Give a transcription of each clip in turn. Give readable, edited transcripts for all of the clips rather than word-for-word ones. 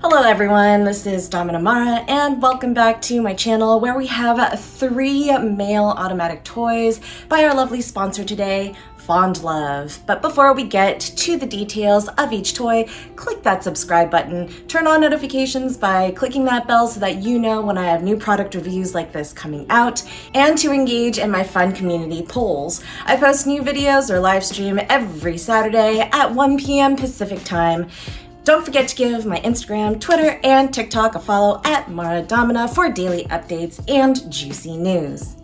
Hello everyone, this is Domina Mara and welcome back to my channel where we have 3 male automatic toys by our lovely sponsor today, FondLove. But before we get to the details of each toy, click that subscribe button, turn on notifications by clicking that bell so that you know when I have new product reviews like this coming out, and to engage in my fun community polls. I post new videos or live stream every Saturday at 1 p.m. Pacific time. Don't forget to give my Instagram, Twitter, and TikTok a follow at Mara Domina for daily updates and juicy news.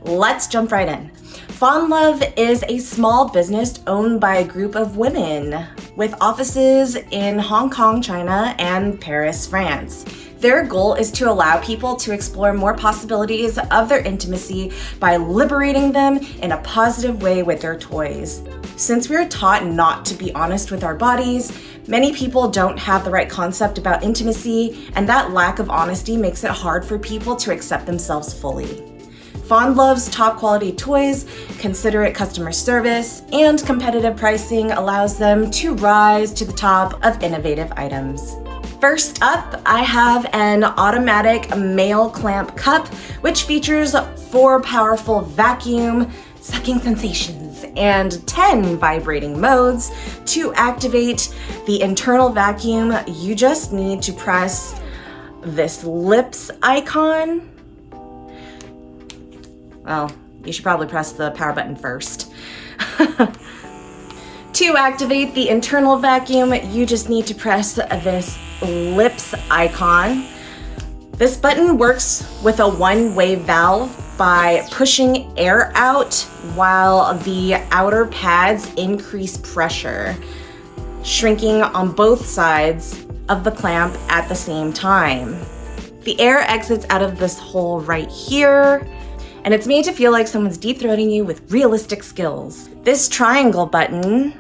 Let's jump right in. FondLove is a small business owned by a group of women with offices in Hong Kong, China, and Paris, France. Their goal is to allow people to explore more possibilities of their intimacy by liberating them in a positive way with their toys. Since we are taught not to be honest with our bodies, many people don't have the right concept about intimacy, and that lack of honesty makes it hard for people to accept themselves fully. FondLove's top quality toys, considerate customer service, and competitive pricing allows them to rise to the top of innovative items. First up, I have an automatic male clamp cup, which features 4 powerful vacuum sucking sensations and 10 vibrating modes. To activate the internal vacuum, you just need to press this lips icon. Well, you should probably press the power button first. To activate the internal vacuum, you just need to press this lips icon. This button works with a one-way valve by pushing air out while the outer pads increase pressure, shrinking on both sides of the clamp at the same time. The air exits out of this hole right here, and it's made to feel like someone's deep-throating you with realistic skills. This triangle button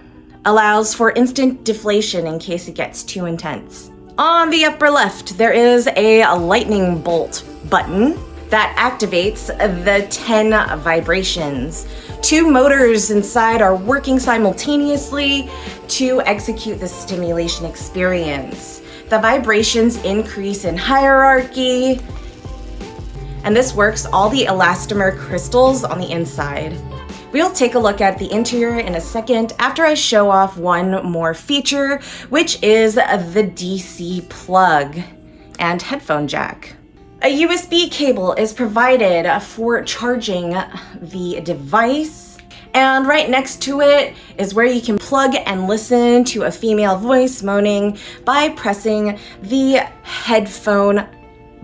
allows for instant deflation in case it gets too intense. On the upper left, there is a lightning bolt button that activates the 10 vibrations. 2 motors inside are working simultaneously to execute the stimulation experience. The vibrations increase in hierarchy, and this works all the elastomer crystals on the inside. We'll take a look at the interior in a second after I show off one more feature, which is the DC plug and headphone jack. A USB cable is provided for charging the device, and right next to it is where you can plug and listen to a female voice moaning by pressing the headphone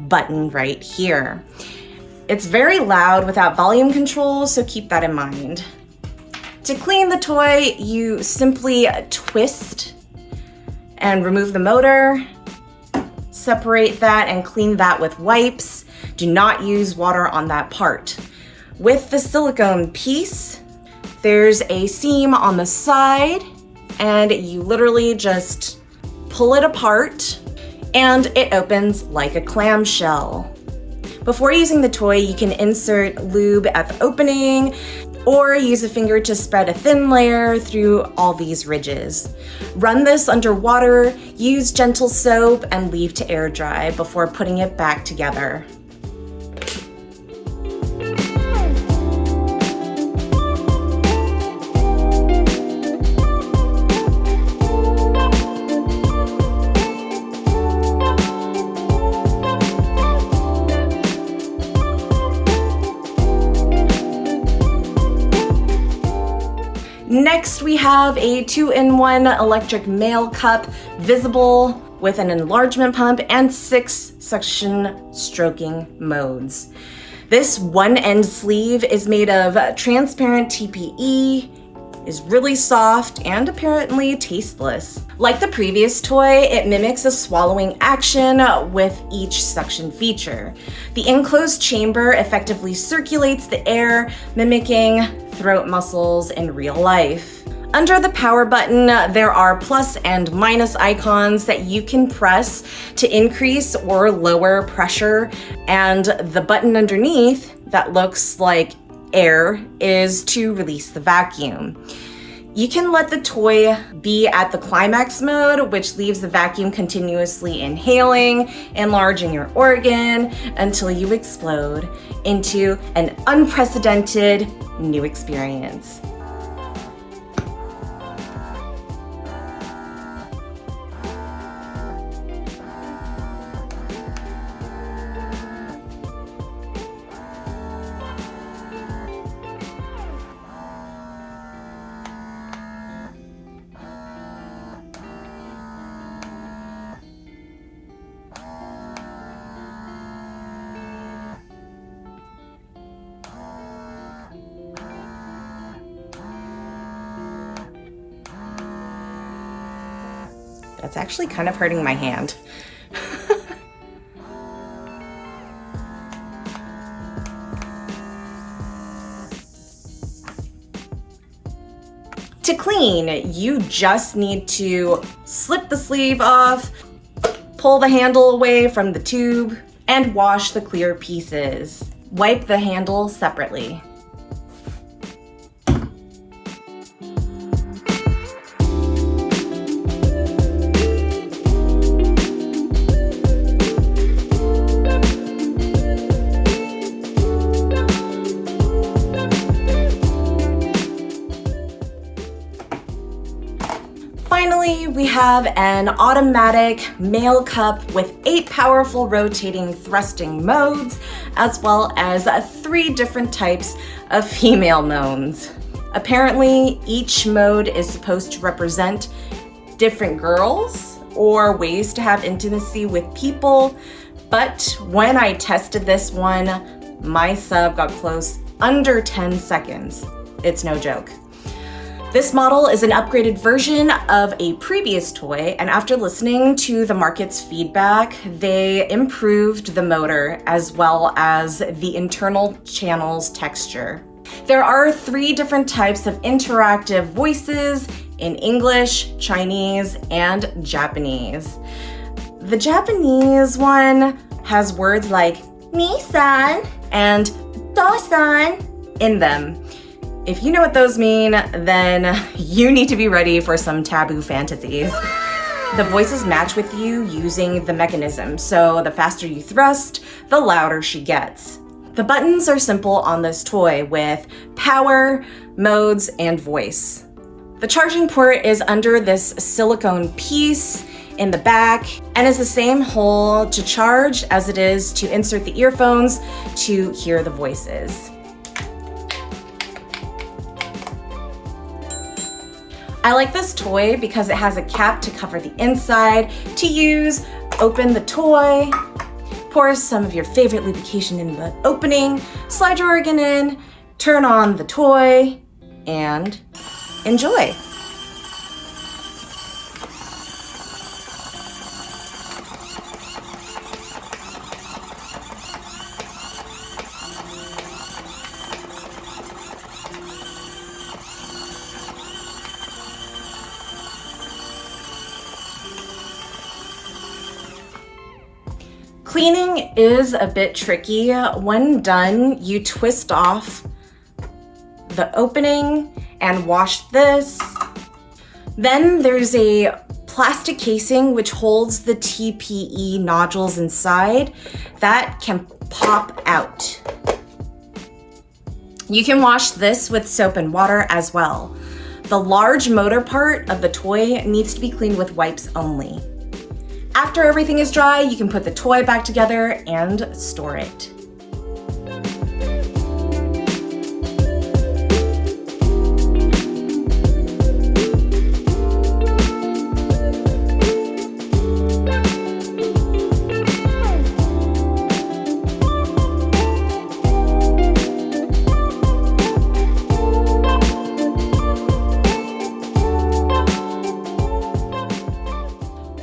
button right here. It's very loud without volume control, so keep that in mind. To clean the toy, you simply twist and remove the motor, separate that and clean that with wipes. Do not use water on that part. With the silicone piece, there's a seam on the side, and you literally just pull it apart and it opens like a clamshell. Before using the toy, you can insert lube at the opening or use a finger to spread a thin layer through all these ridges. Run this under water, use gentle soap, and leave to air dry before putting it back together. Next, we have a 2-in-1 electric male cup, visible with an enlargement pump and 6 suction stroking modes. This one-end sleeve is made of transparent TPE, is really soft, and apparently tasteless. Like the previous toy, it mimics a swallowing action with each suction feature. The enclosed chamber effectively circulates the air, mimicking throat muscles in real life. Under the power button, there are plus and minus icons that you can press to increase or lower pressure, and the button underneath that looks like air is to release the vacuum. You can let the toy be at the climax mode, which leaves the vacuum continuously inhaling, enlarging your organ until you explode into an unprecedented new experience. That's actually kind of hurting my hand. To clean, you just need to slip the sleeve off, pull the handle away from the tube, and wash the clear pieces. Wipe the handle separately. Finally, we have an automatic male cup with 8 powerful rotating thrusting modes, as well as 3 different types of female modes. Apparently, each mode is supposed to represent different girls or ways to have intimacy with people, but when I tested this one, my sub got close under 10 seconds. It's no joke. This model is an upgraded version of a previous toy, and after listening to the market's feedback, they improved the motor as well as the internal channel's texture. There are 3 different types of interactive voices in English, Chinese, and Japanese. The Japanese one has words like ni-san and do-san in them. If you know what those mean, then you need to be ready for some taboo fantasies. The voices match with you using the mechanism, so the faster you thrust, the louder she gets. The buttons are simple on this toy with power, modes, and voice. The charging port is under this silicone piece in the back and is the same hole to charge as it is to insert the earphones to hear the voices. I like this toy because it has a cap to cover the inside to use, open the toy, pour some of your favorite lubrication in the opening, slide your organ in, turn on the toy, and enjoy. Cleaning is a bit tricky. When done, you twist off the opening and wash this. Then there's a plastic casing which holds the TPE nodules inside that can pop out. You can wash this with soap and water as well. The large motor part of the toy needs to be cleaned with wipes only. After everything is dry, you can put the toy back together and store it.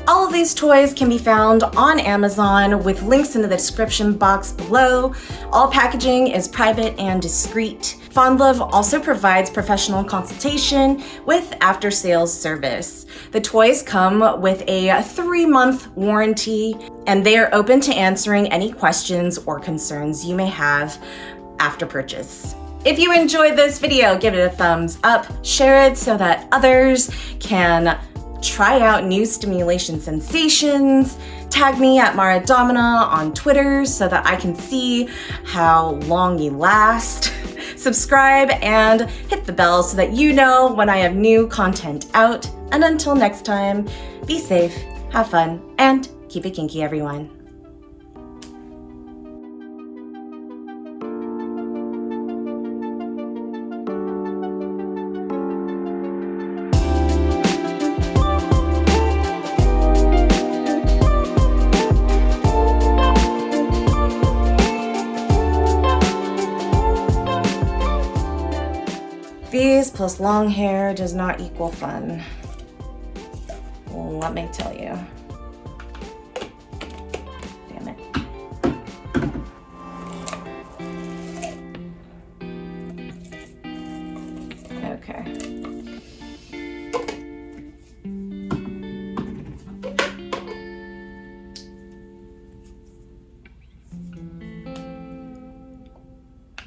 All of these toys can be found on Amazon with links in the description box below. All packaging is private and discreet. FondLove also provides professional consultation with after-sales service. The toys come with a 3-month warranty, and they are open to answering any questions or concerns you may have after purchase. If you enjoyed this video, give it a thumbs up, share it so that others can try out new stimulation sensations. Tag me at Mara Domina on Twitter so that I can see how long you last. Subscribe and hit the bell so that you know when I have new content out. And until next time, be safe, have fun, and keep it kinky, everyone. Bees plus long hair does not equal fun. Let me tell you.